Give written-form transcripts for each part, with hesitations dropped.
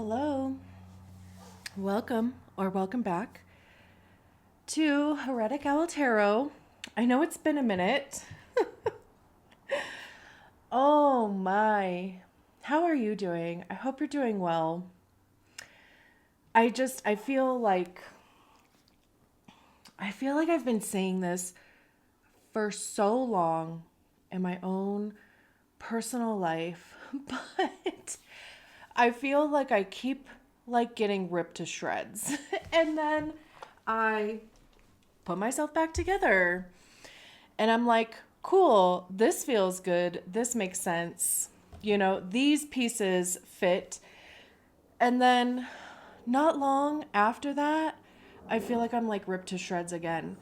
Hello, welcome back to Heretic Owl Tarot. I know it's been a minute. Oh my, how are you doing? I hope you're doing well. I feel like I've been saying this for so long in my own personal life, but I feel like I keep getting ripped to shreds. And then I put myself back together. And I'm like, cool, this feels good. This makes sense. These pieces fit. And then not long after that, I feel like I'm ripped to shreds again.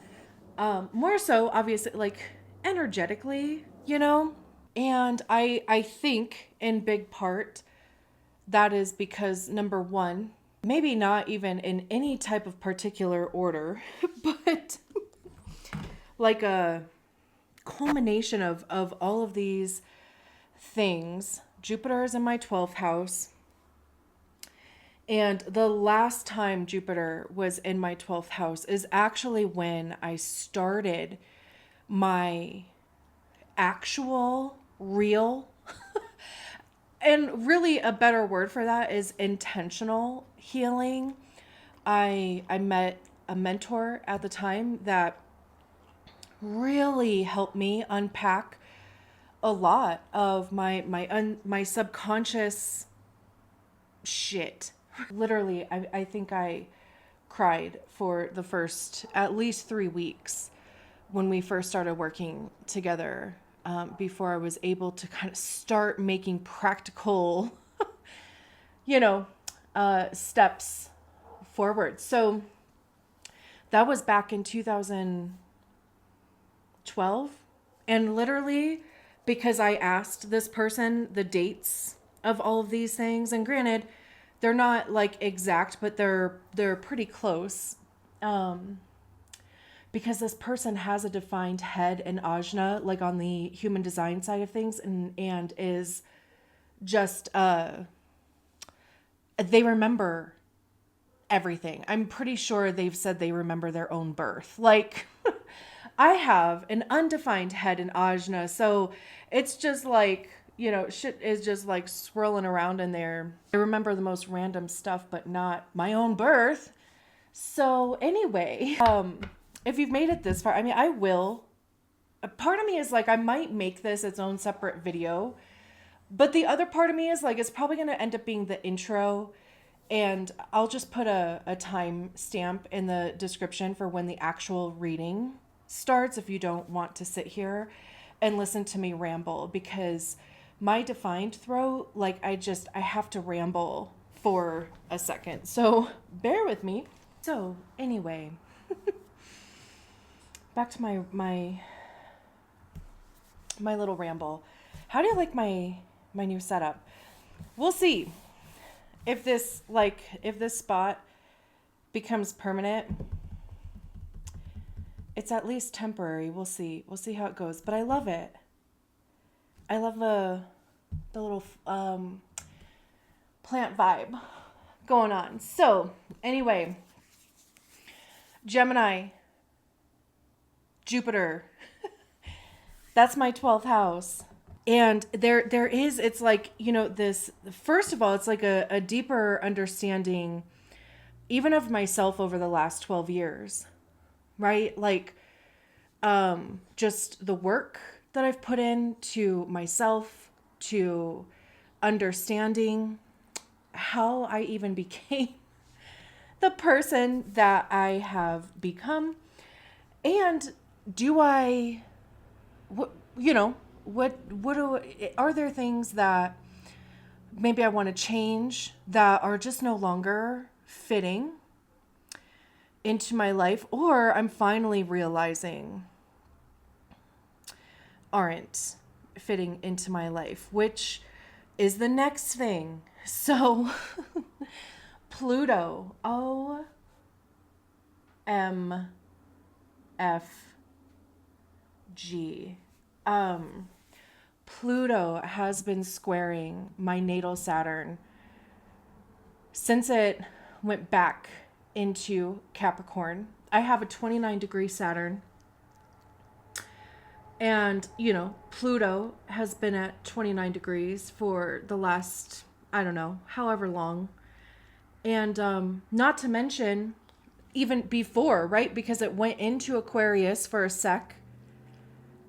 More so, obviously, energetically. And I think in big part that is because number one, maybe not even in any type of particular order, but like a culmination of all of these things. Jupiter is in my 12th house. And the last time Jupiter was in my 12th house is actually when I started my actual, real, and really a better word for that is intentional healing. I met a mentor at the time that really helped me unpack a lot of my subconscious shit. Literally, I think I cried for the first at least 3 weeks when we first started working together, before I was able to kind of start making practical, steps forward. So that was back in 2012. And literally, because I asked this person the dates of all of these things, and granted, they're not exact, but they're pretty close. Because this person has a defined head and ajna, on the human design side of things, and is just they remember everything. I'm pretty sure they've said they remember their own birth. I have an undefined head and ajna, so it's just shit is just swirling around in there. I remember the most random stuff, but not my own birth. So anyway, if you've made it this far, I will. A part of me is I might make this its own separate video, but the other part of me is it's probably going to end up being the intro, and I'll just put a time stamp in the description for when the actual reading starts if you don't want to sit here and listen to me ramble, because my defined throat, I have to ramble for a second. So bear with me. So anyway, back to my little ramble. How do you like my new setup? We'll see if this spot becomes permanent. It's at least temporary. We'll see how it goes, but I love it. I love the little plant vibe going on. So anyway, Gemini, Jupiter, that's my 12th house. And there is, it's this, first of all, it's a deeper understanding even of myself over the last 12 years, right? Just the work that I've put into myself, to understanding how I even became the person that I have become. And are there things that maybe I want to change that are just no longer fitting into my life, or I'm finally realizing aren't fitting into my life, which is the next thing. So Pluto, OMFG. Pluto has been squaring my natal Saturn since it went back into Capricorn, I have a 29-degree Saturn. And, Pluto has been at 29 degrees for the last, I don't know, however long. And not to mention, even before, right? Because it went into Aquarius for a sec,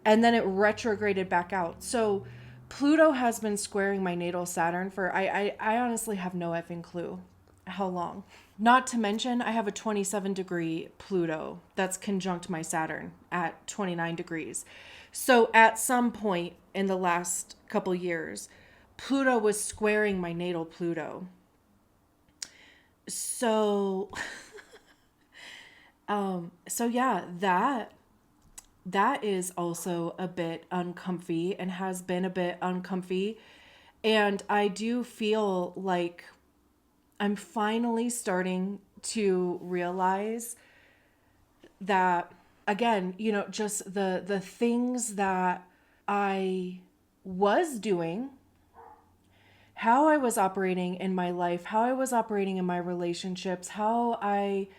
and then it retrograded back out. So Pluto has been squaring my natal Saturn for, I honestly have no effing clue how long. Not to mention, I have a 27-degree Pluto that's conjunct my Saturn at 29 degrees. So at some point in the last couple years, Pluto was squaring my natal Pluto. So, so yeah, that is also a bit uncomfy and has been a bit uncomfy. And I do feel like I'm finally starting to realize that, again, just the things that I was doing, how I was operating in my life, how I was operating in my relationships, how I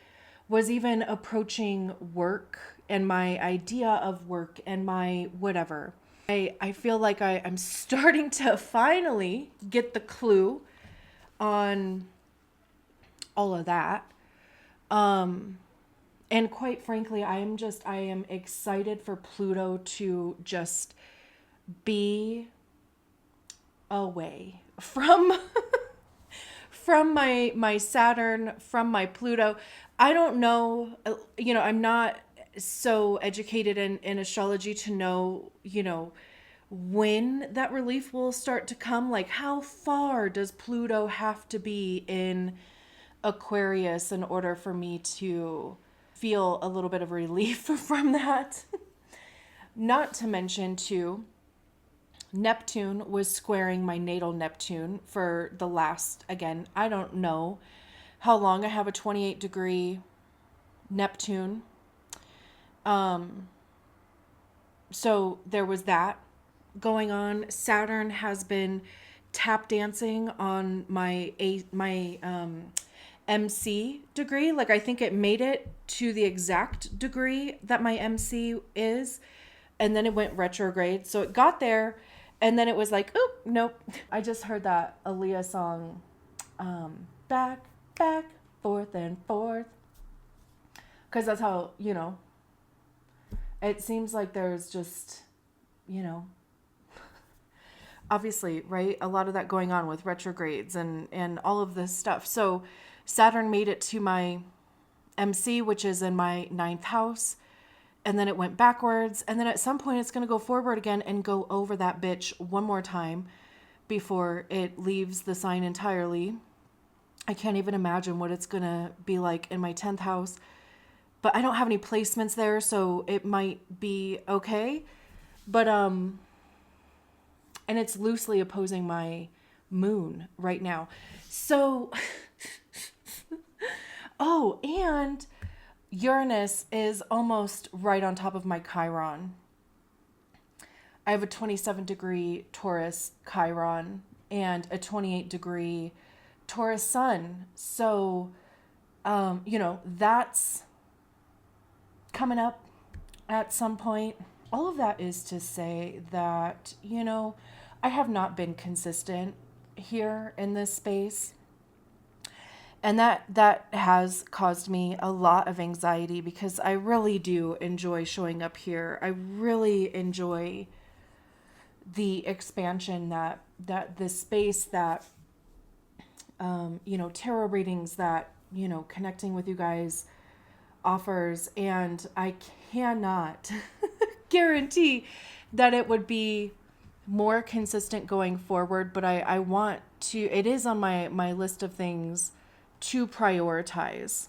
was even approaching work and my idea of work and my whatever. I feel like I'm starting to finally get the clue on all of that. And quite frankly, I am excited for Pluto to just be away from from my Saturn, from my Pluto. I don't know, I'm not so educated in astrology to know, when that relief will start to come. Like, how far does Pluto have to be in Aquarius in order for me to feel a little bit of relief from that? Not to mention, too, Neptune was squaring my natal Neptune for the last, again, I don't know how long. I have a 28-degree Neptune. So there was that going on. Saturn has been tap dancing on my MC degree. Like, I think it made it to the exact degree that my MC is, and then it went retrograde. So it got there, and then it was like, oh, nope. I just heard that Aaliyah song, back, forth and forth. Because that's how, it seems like there's just, obviously, right? A lot of that going on with retrogrades and all of this stuff. So Saturn made it to my MC, which is in my 9th house. And then it went backwards. And then at some point it's going to go forward again and go over that bitch one more time before it leaves the sign entirely. I can't even imagine what it's going to be like in my 10th house. But I don't have any placements there, so it might be okay. But, and it's loosely opposing my moon right now. So, oh, and Uranus is almost right on top of my Chiron. I have a 27-degree Taurus Chiron and a 28-degree Taurus Sun. So, that's coming up at some point. All of that is to say that, I have not been consistent here in this space. And that has caused me a lot of anxiety because I really do enjoy showing up here. I really enjoy the expansion that this space, that, tarot readings, that, connecting with you guys offers. And I cannot guarantee that it would be more consistent going forward, but I want to, it is on my list of things to prioritize.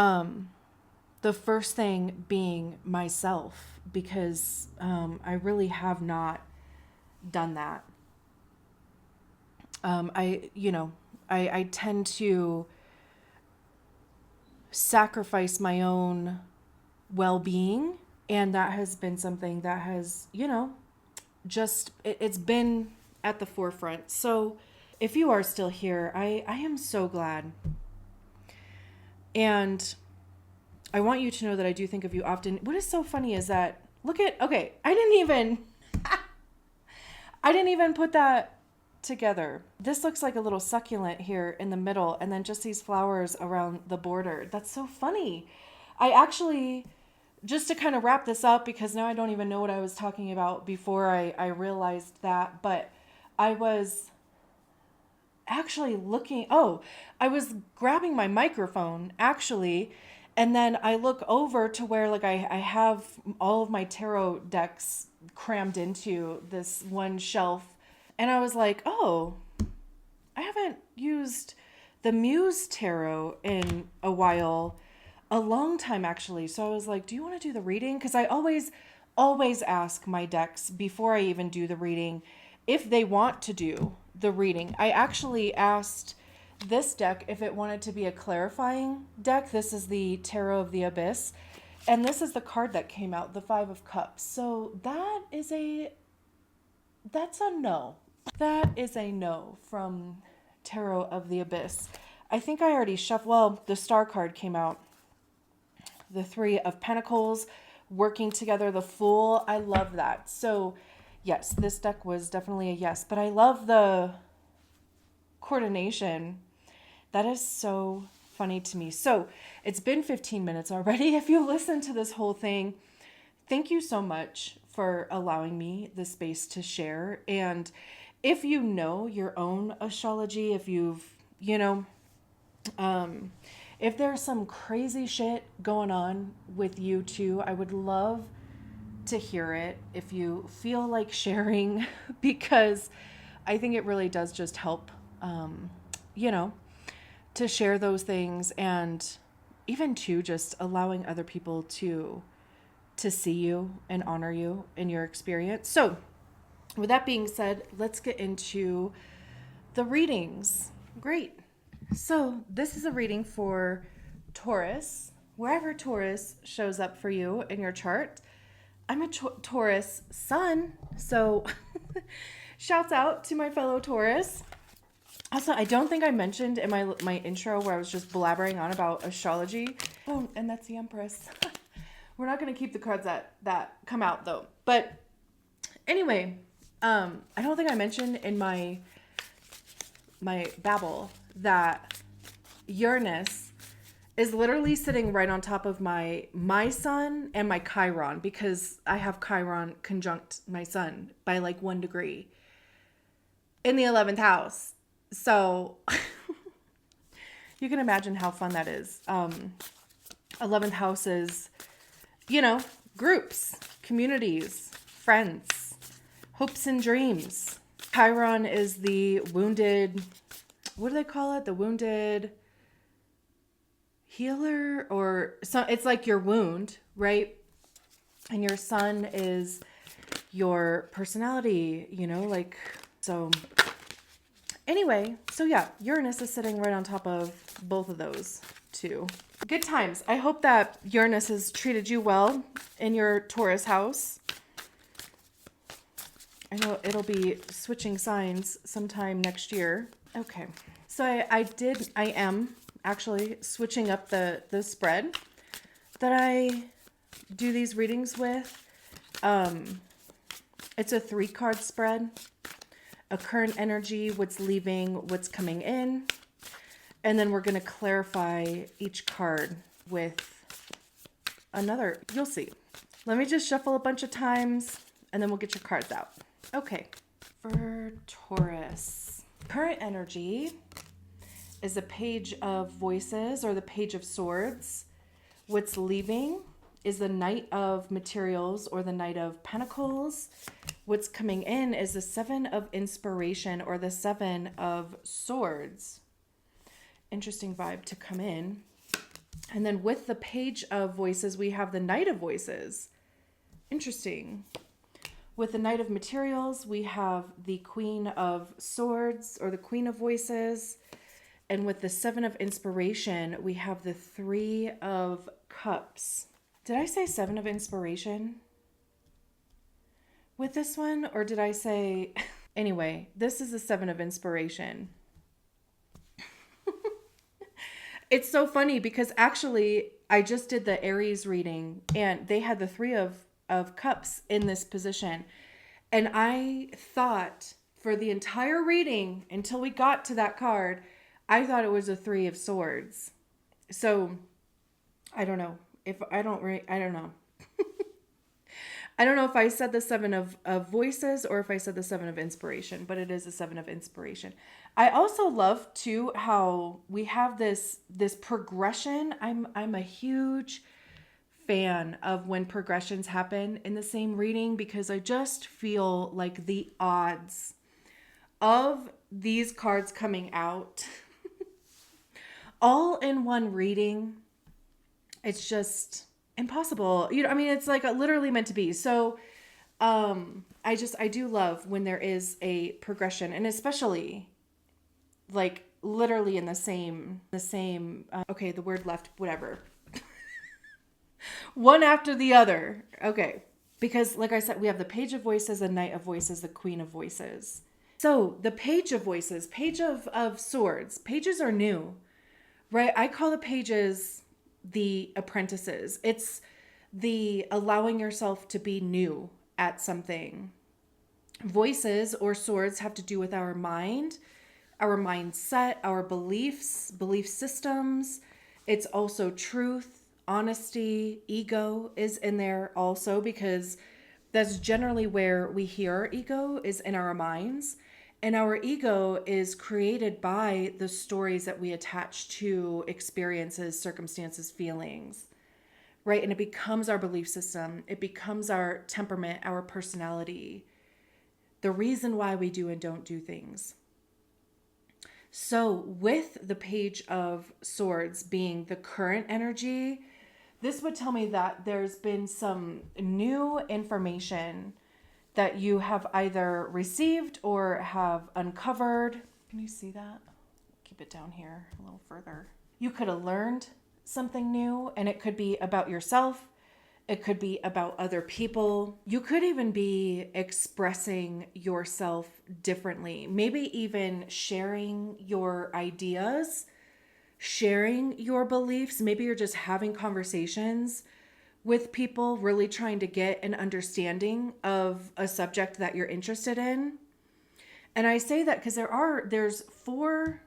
The first thing being myself, because I really have not done that. I tend to sacrifice my own well-being, and that has been something that has, it's been at the forefront. So if you are still here, I am so glad And I want you to know that I do think of you often. What is so funny is that, okay, I didn't even put that together. This looks like a little succulent here in the middle, and then just these flowers around the border. That's so funny. I actually, just to kind of wrap this up, because now I don't even know what I was talking about before I realized that, but I was actually I was grabbing my microphone actually, and then I look over to where like I have all of my tarot decks crammed into this one shelf, and I was like, oh, I haven't used the Muse Tarot in a while, a long time actually. So I was like, do you want to do the reading? Because I always ask my decks before I even do the reading if they want to do the reading. I actually asked this deck if it wanted to be a clarifying deck. This is the Tarot of the Abyss. And this is the card that came out, the Five of Cups. So that's a no. That is a no from Tarot of the Abyss. I think I already shuffled, well, the Star card came out. The Three of Pentacles working together, the Fool. I love that. So, yes, this deck was definitely a yes. But I love the coordination. That is so funny to me. So, it's been 15 minutes already. If you listen to this whole thing, thank you so much for allowing me the space to share. And if you know your own astrology, if you've, if there's some crazy shit going on with you too, I would love to hear it if you feel like sharing, because I think it really does just help, you know, to share those things, and even too just allowing other people to see you and honor you in your experience. So, with that being said, let's get into the readings. Great. So, this is a reading for Taurus, wherever Taurus shows up for you in your chart. I'm a Taurus sun, so shouts out to my fellow Taurus. Also, I don't think I mentioned in my intro where I was just blabbering on about astrology. Oh, and that's the Empress. We're not going to keep the cards that come out though. But anyway, I don't think I mentioned in my babble that Uranus is literally sitting right on top of my sun and my Chiron, because I have Chiron conjunct my sun by like 1 degree in the 11th house. So you can imagine how fun that is. 11th house is, groups, communities, friends, hopes and dreams. Chiron is the wounded, what do they call it? The wounded healer, or so it's like your wound, right? And your sun is your personality, so anyway, so yeah, Uranus is sitting right on top of both of those two. Good times. I hope that Uranus has treated you well in your Taurus house. I know it'll be switching signs sometime next year. Okay. So I am actually switching up the spread that I do these readings with. It's a 3-card spread. A current energy, what's leaving, what's coming in. And then we're going to clarify each card with another. You'll see. Let me just shuffle a bunch of times and then we'll get your cards out. Okay. For Taurus, current energy is a Page of Voices, or the Page of Swords. What's leaving is the Knight of Materials, or the Knight of Pentacles. What's coming in is the Seven of Inspiration, or the Seven of Swords. Interesting vibe to come in. And then with the Page of Voices, we have the Knight of Voices. Interesting. With the Knight of Materials, we have the Queen of Swords, or the Queen of Voices. And with the Seven of Inspiration, we have the Three of Cups. Did I say Seven of Inspiration with this one? Or did I say... Anyway, this is the Seven of Inspiration. It's so funny because actually I just did the Aries reading and they had the three of cups in this position. And I thought for the entire reading until we got to that card, I thought it was a three of swords. So I don't know if I don't know. I don't know if I said the seven of voices or if I said the seven of inspiration, but it is a seven of inspiration. I also love too how we have this progression. I'm a huge fan of when progressions happen in the same reading because I just feel like the odds of these cards coming out all in one reading, it's just impossible. You know, I mean, it's like literally meant to be. So, I do love when there is a progression, and especially like literally in the same, okay, the word left, whatever. One after the other. Okay. Because like I said, we have the Page of Voices, the Knight of Voices, the Queen of Voices. So the Page of Voices, Page of Swords, pages are new, right? I call the pages the apprentices. It's the allowing yourself to be new at something. Voices or swords have to do with our mind, our mindset, our beliefs, belief systems. It's also truth, honesty, ego is in there also because that's generally where we hear our ego is in our minds. And our ego is created by the stories that we attach to experiences, circumstances, feelings, right? And it becomes our belief system. It becomes our temperament, our personality, the reason why we do and don't do things. So with the Page of Swords being the current energy, this would tell me that there's been some new information that you have either received or have uncovered. Can you see that? Keep it down here a little further. You could have learned something new, and it could be about yourself. It could be about other people. You could even be expressing yourself differently. Maybe even sharing your ideas, sharing your beliefs. Maybe you're just having conversations with people, really trying to get an understanding of a subject that you're interested in. And I say that because there's four,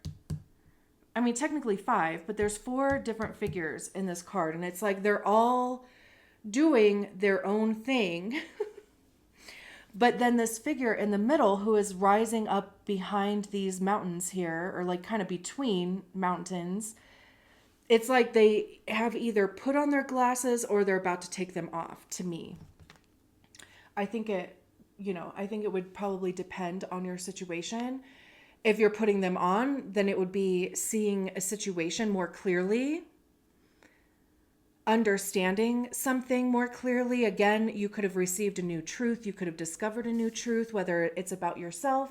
I mean, technically five, but there's four different figures in this card. And it's like they're all doing their own thing. But then this figure in the middle who is rising up behind these mountains here, or like kind of between mountains, it's like they have either put on their glasses or they're about to take them off to me. I think it would probably depend on your situation. If you're putting them on, then it would be seeing a situation more clearly, understanding something more clearly. Again, you could have received a new truth. You could have discovered a new truth, whether it's about yourself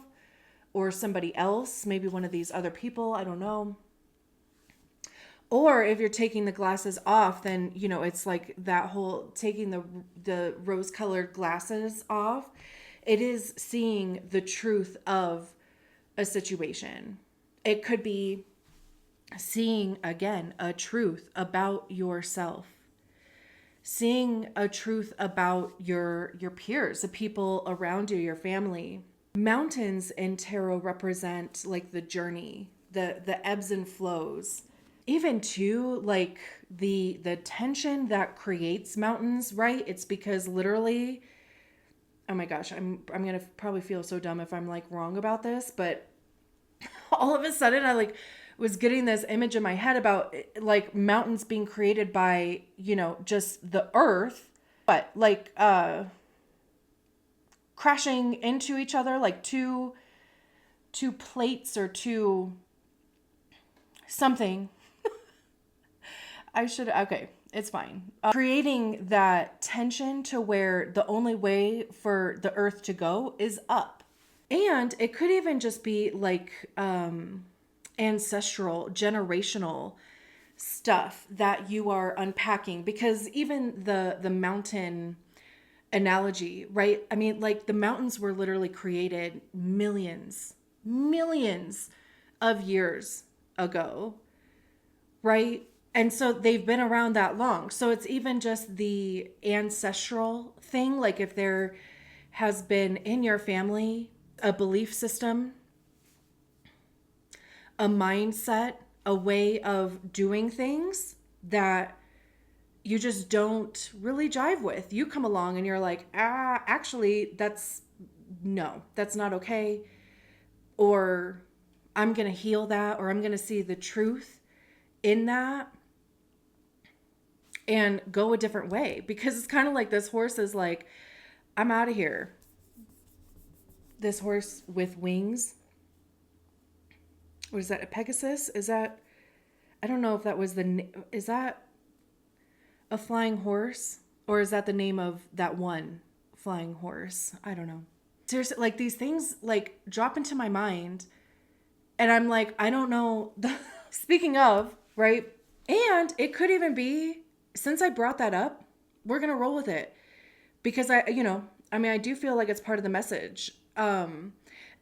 or somebody else, maybe one of these other people, I don't know. Or if you're taking the glasses off, then, it's like that whole taking the rose-colored glasses off. It is seeing the truth of a situation. It could be seeing, again, a truth about yourself. Seeing a truth about your peers, the people around you, your family. Mountains in tarot represent like the journey, the ebbs and flows. Even too, like the tension that creates mountains, right? It's because literally, oh my gosh, I'm gonna probably feel so dumb if I'm like wrong about this, but all of a sudden I was getting this image in my head about like mountains being created by, just the earth, but like crashing into each other, like two plates or two something. Okay, it's fine. Creating that tension to where the only way for the earth to go is up. And it could even just be like ancestral, generational stuff that you are unpacking. Because even the mountain analogy, right? I mean, like the mountains were literally created millions of years ago right? And so they've been around that long. So it's even just the ancestral thing. Like if there has been in your family a belief system, a mindset, a way of doing things that you just don't really jive with. You come along and you're like, actually, that's not okay. Or I'm going to heal that, or I'm going to see the truth in that and go a different way. Because it's kind of like this horse is like, I'm out of here. This horse with wings. What is that? A Pegasus? Is that, I don't know if that was is that a flying horse? Or is that the name of that one flying horse? I don't know. Seriously, like these things like drop into my mind. And I'm like, I don't know. Speaking of, right? And it could even be, since I brought that up, we're going to roll with it. Because I do feel like it's part of the message.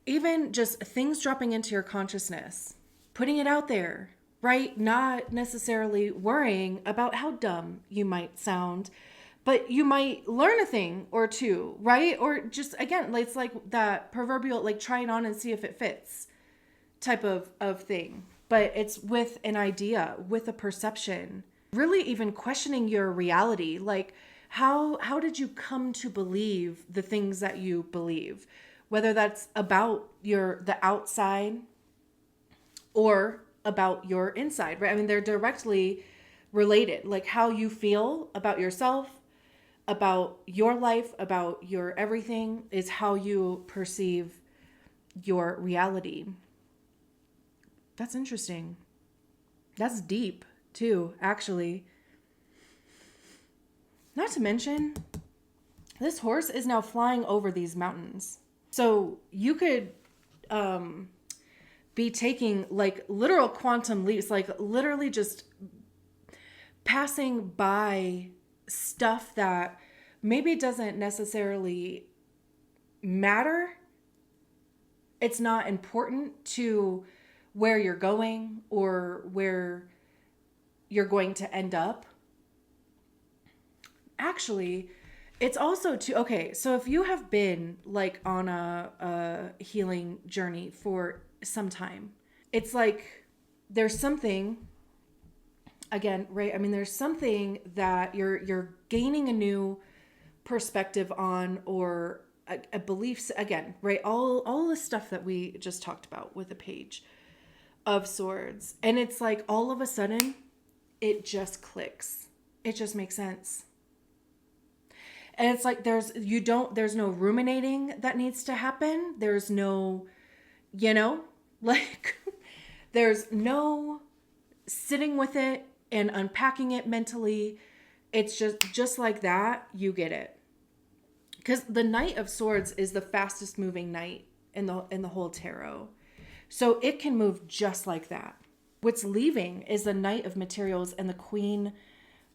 Even just things dropping into your consciousness, putting it out there, right? Not necessarily worrying about how dumb you might sound, but you might learn a thing or two, right? Or just, again, it's like that proverbial, like try it on and see if it fits type of thing. But it's with an idea, with a perception, really even questioning your reality. Like how did you come to believe the things that you believe? Whether that's about the outside or about your inside, right? I mean, they're directly related. Like how you feel about yourself, about your life, about your everything is how you perceive your reality. That's interesting. That's deep too, actually. Not to mention, this horse is now flying over these mountains. So you could be taking like literal quantum leaps, like literally just passing by stuff that maybe doesn't necessarily matter. It's not important to where you're going or where you're going to end up. Actually, it's also okay, so if you have been like on a healing journey for some time, it's like there's something, again, right? I mean, there's something that you're gaining a new perspective on, or a belief, again, right? All the stuff that we just talked about with the Page of Swords. And it's like all of a sudden it just clicks. It just makes sense. And it's like there's no ruminating that needs to happen. There's no, like there's no sitting with it and unpacking it mentally. It's just like that, you get it. Because the Knight of Swords is the fastest moving knight in the whole tarot. So it can move just like that. What's leaving is the Knight of Materials and the Queen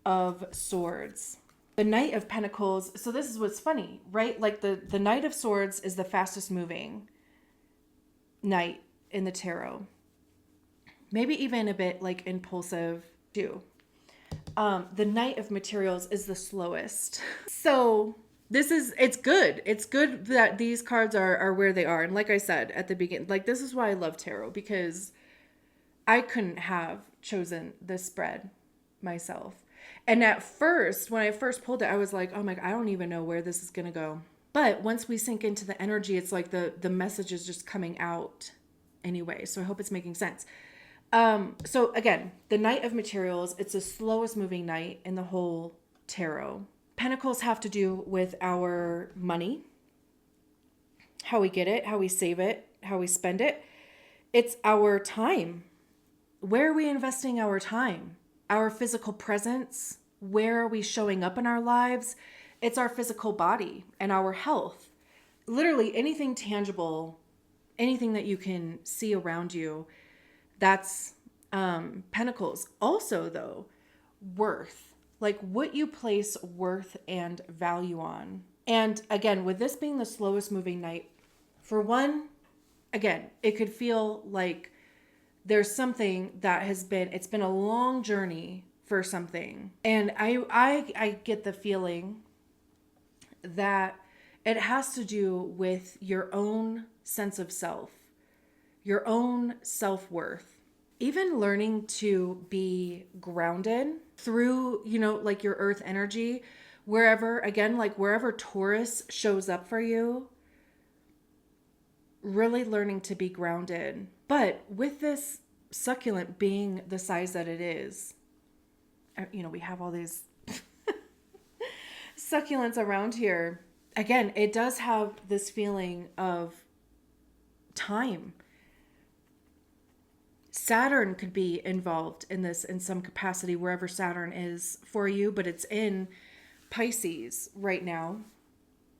of Swords. The Knight of Pentacles, so this is what's funny, right? Like the Knight of Swords is the fastest moving knight in the tarot. Maybe even a bit like impulsive too. The Knight of Materials is the slowest. So it's good. It's good that these cards are where they are. And like I said at the beginning, like this is why I love tarot, because I couldn't have chosen this spread myself. And at first, when I first pulled it, I was like, oh my God, I don't even know where this is going to go. But once we sink into the energy, it's like the message is just coming out anyway. So I hope it's making sense. So again, the Knight of Materials, it's the slowest moving knight in the whole tarot. Pentacles have to do with our money, how we get it, how we save it, how we spend it. It's our time. Where are we investing our time? Our physical presence, where are we showing up in our lives? It's our physical body and our health. Literally anything tangible, anything that you can see around you, that's Pentacles. Also, though, worth, like what you place worth and value on. And again, with this being the slowest moving knight, for one, again, it could feel like there's something that it's been a long journey for something. And I get the feeling that it has to do with your own sense of self, your own self-worth. Even learning to be grounded through, like your earth energy, wherever Taurus shows up for you, really learning to be grounded. But with this succulent being the size that it is, we have all these succulents around here. Again, it does have this feeling of time. Saturn could be involved in this in some capacity, wherever Saturn is for you, but it's in Pisces right now.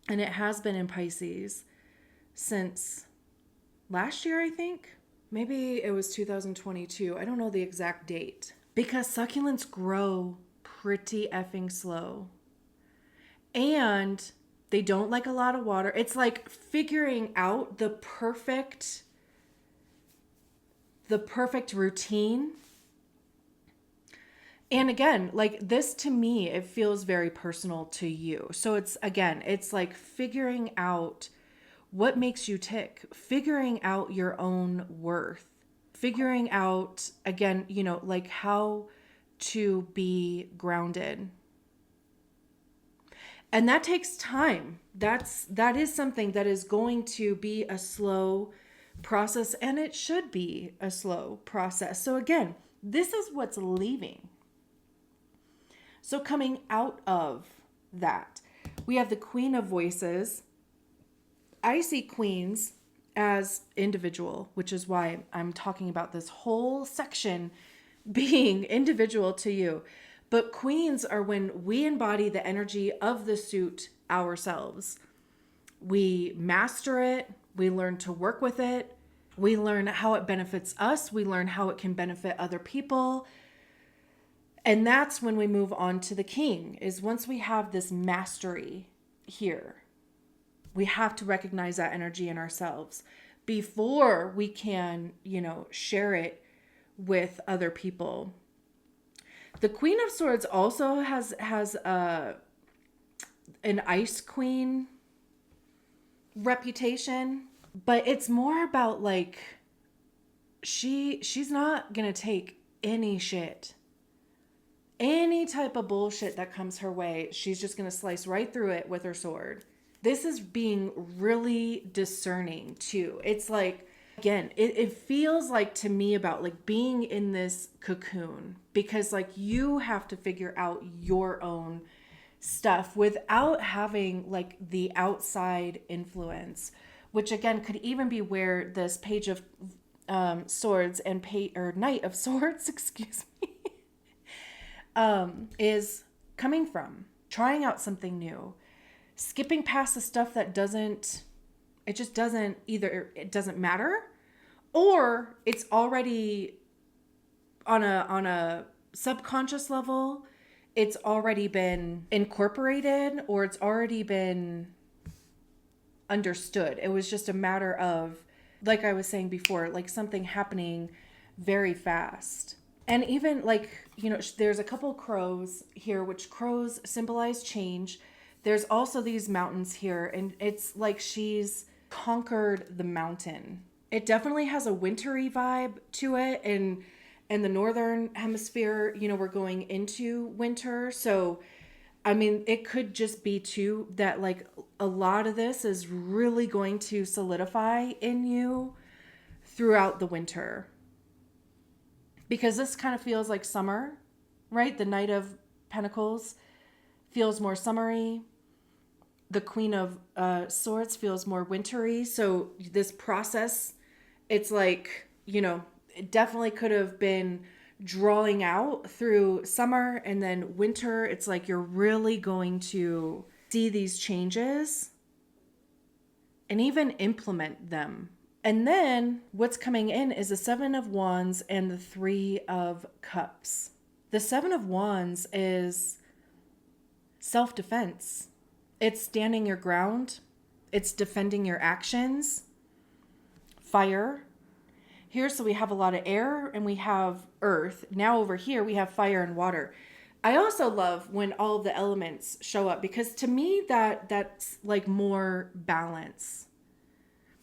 And it has been in Pisces since last year, I think. Maybe it was 2022. I don't know the exact date. Because succulents grow pretty effing slow. And they don't like a lot of water. It's like figuring out the perfect routine. And again, like this to me, it feels very personal to you. So it's like figuring out what makes you tick, figuring out your own worth, figuring out, again, like how to be grounded. And that takes time. That is something that is going to be a slow process, and it should be a slow process. So again, this is what's leaving. So coming out of that, we have the Queen of Voices. I see queens as individual, which is why I'm talking about this whole section being individual to you. But queens are when we embody the energy of the suit ourselves. We master it. We learn to work with it. We learn how it benefits us. We learn how it can benefit other people. And that's when we move on to the king, is once we have this mastery here, we have to recognize that energy in ourselves before we can, share it with other people. The Queen of Swords also has an ice queen reputation, but it's more about like she's not gonna take any shit. Any type of bullshit that comes her way, she's just gonna slice right through it with her sword. This is being really discerning too. It's like, again, it feels like to me about like being in this cocoon, because like you have to figure out your own stuff without having like the outside influence, which again could even be where this Page of Swords and Knight of Swords, excuse me, is coming from. Trying out something new, skipping past the stuff that doesn't matter, or it's already on a subconscious level, it's already been incorporated, or it's already been understood. It was just a matter of, like I was saying before, like something happening very fast. And even like, there's a couple crows here, which crows symbolize change. There's also these mountains here, and it's like she's conquered the mountain. It definitely has a wintry vibe to it, and in the northern hemisphere, we're going into winter. So, I mean, it could just be too that like a lot of this is really going to solidify in you throughout the winter. Because this kind of feels like summer, right? The Knight of Pentacles feels more summery. The Queen of Swords feels more wintry. So this process, it's like, it definitely could have been drawing out through summer, and then winter, it's like you're really going to see these changes and even implement them. And then what's coming in is the Seven of Wands and the Three of Cups. The Seven of Wands is self-defense. It's standing your ground. It's defending your actions. Fire. here. So we have a lot of air and we have earth. Now over here we have fire and water. I also love when all of the elements show up, because to me that's like more balance.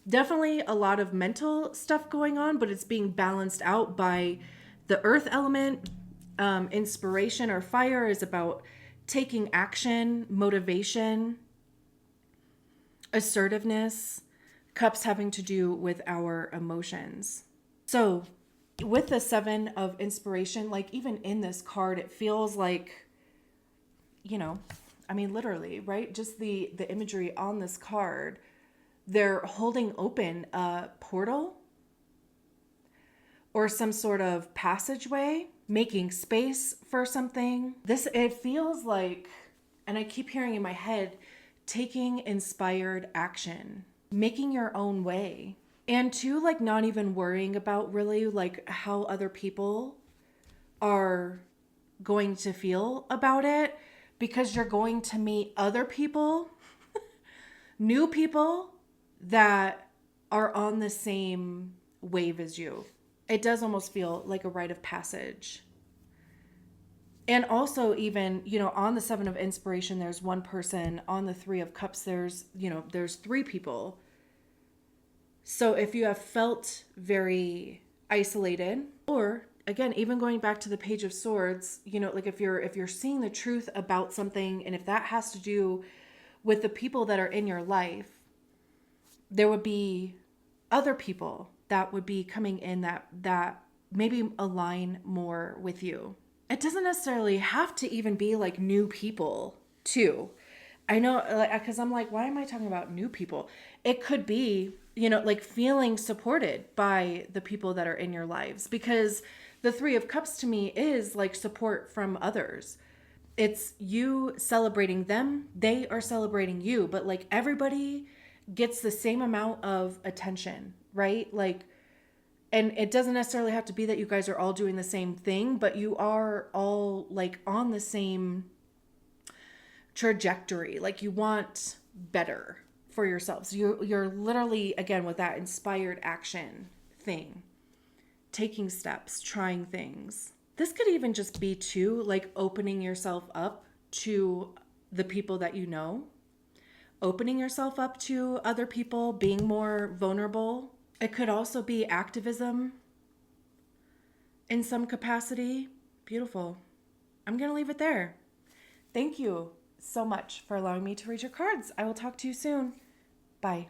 Definitely a lot of mental stuff going on, but it's being balanced out by the earth element. Inspiration or fire is about taking action, motivation, assertiveness. Cups having to do with our emotions. So with the Seven of Inspiration, like even in this card, it feels like, you know, I mean, literally, right? Just the imagery on this card, they're holding open a portal or some sort of passageway, making space for something. It feels like, and I keep hearing in my head, taking inspired action, making your own way. And two, like not even worrying about really like how other people are going to feel about it, because you're going to meet other people, new people that are on the same wave as you. It does almost feel like a rite of passage. And also even, you know, on the Seven of Inspiration, there's one person. On the Three of Cups, there's three people. So if you have felt very isolated, or again, even going back to the Page of Swords, you know, like if you're seeing the truth about something, and if that has to do with the people that are in your life, there would be other people that would be coming in that maybe align more with you. It doesn't necessarily have to even be like new people too. I know, because I'm like, why am I talking about new people? It could be, you know, like feeling supported by the people that are in your lives, because the Three of Cups to me is like support from others. It's you celebrating them, they are celebrating you, but like everybody gets the same amount of attention, right? Like, and it doesn't necessarily have to be that you guys are all doing the same thing, but you are all like on the same trajectory. Like you want better for yourselves. You're literally, again, with that inspired action thing, taking steps, trying things. This could even just be too like opening yourself up to the people that you know, opening yourself up to other people, being more vulnerable. It could also be activism in some capacity. Beautiful. I'm going to leave it there. Thank you so much for allowing me to read your cards. I will talk to you soon. Bye.